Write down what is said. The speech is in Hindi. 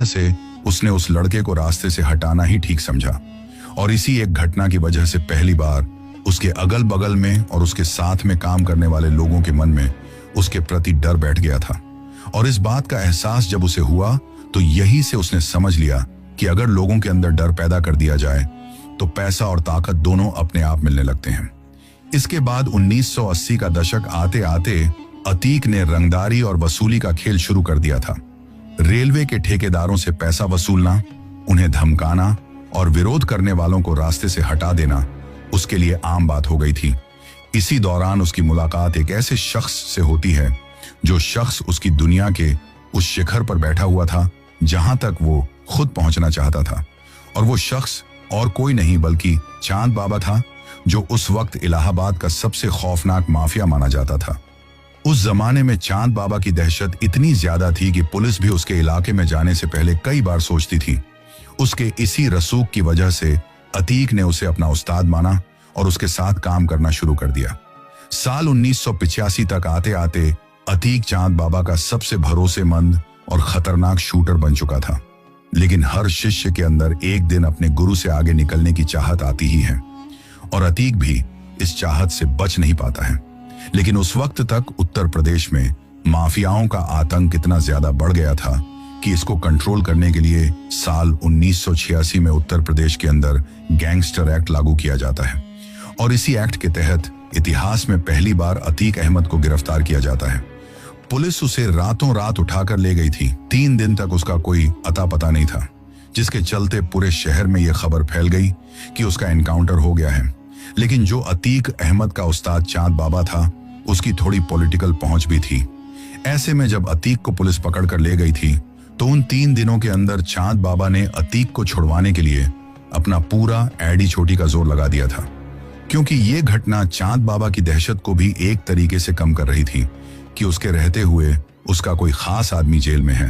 से उसने उस लड़के को रास्ते से हटाना ही ठीक समझा। और इसी एक घटना की वजह से पहली बार उसके अगल बगल में और उसके साथ में काम करने वाले लोगों के मन में उसके प्रति डर बैठ गया था। और इस बात का एहसास जब उसे हुआ तो यही से उसने समझ लिया कि अगर लोगों के अंदर डर पैदा कर दिया जाए तो पैसा और ताकत दोनों अपने आप मिलने लगते हैं। इसके बाद 1980 का दशक आते आते अतीक ने रंगदारी और वसूली का खेल शुरू कर दिया था। रेलवे के ठेकेदारों से पैसा वसूलना, उन्हें धमकाना और विरोध करने वालों को रास्ते से हटा देना उसके लिए आम बात हो गई थी। इसी दौरान उसकी मुलाकात एक ऐसे शख्स से होती है जो शख्स उसकी दुनिया के उस शिखर पर बैठा हुआ था जहां तक वो खुद पहुंचना चाहता था। और वो शख्स और कोई नहीं बल्कि चांद बाबा था, जो उस वक्त इलाहाबाद का सबसे खौफनाक माफिया माना जाता था। उस जमाने में चांद बाबा की दहशत इतनी ज्यादा थी कि पुलिस भी उसके इलाके में जाने से पहले कई बार सोचती थी। उसके इसी रसूख की वजह से अतीक ने उसे अपना उस्ताद माना और उसके साथ काम करना शुरू कर दिया। साल 1985 तक आते आते अतीक चांद बाबा का सबसे भरोसेमंद और खतरनाक शूटर बन चुका था। लेकिन हर शिष्य के अंदर एक दिन अपने गुरु से आगे निकलने की चाहत आती ही है, और अतीक भी इस चाहत से बच नहीं पाता है। लेकिन उस वक्त तक उत्तर प्रदेश में माफियाओं का आतंक इतना ज्यादा बढ़ गया था कि इसको कंट्रोल करने के लिए साल 1986 में उत्तर प्रदेश के अंदर गैंगस्टर एक्ट लागू किया जाता है। और इसी एक्ट के तहत इतिहास में पहली बार अतीक अहमद को गिरफ्तार किया जाता है। पुलिस उसे रातों रात उठाकर ले गई थी। 3 दिन तक उसका कोई अता पता नहीं था, जिसके चलते पूरे शहर में यह खबर फैल गई कि उसका एनकाउंटर हो गया है। लेकिन जो अतीक अहमद का उस्ताद चांद बाबा था, उसकी थोड़ी पॉलिटिकल पहुंच भी थी। ऐसे में जब अतीक को पुलिस पकड़ कर ले गई थी तो उन 3 दिनों के अंदर चांद बाबा ने अतीक को छुड़वाने के लिए अपना पूरा एडी छोटी का जोर लगा दिया था, क्योंकि ये घटना चांद बाबा की दहशत को भी एक तरीके से कम कर रही थी कि उसके रहते हुए उसका कोई खास आदमी जेल में है।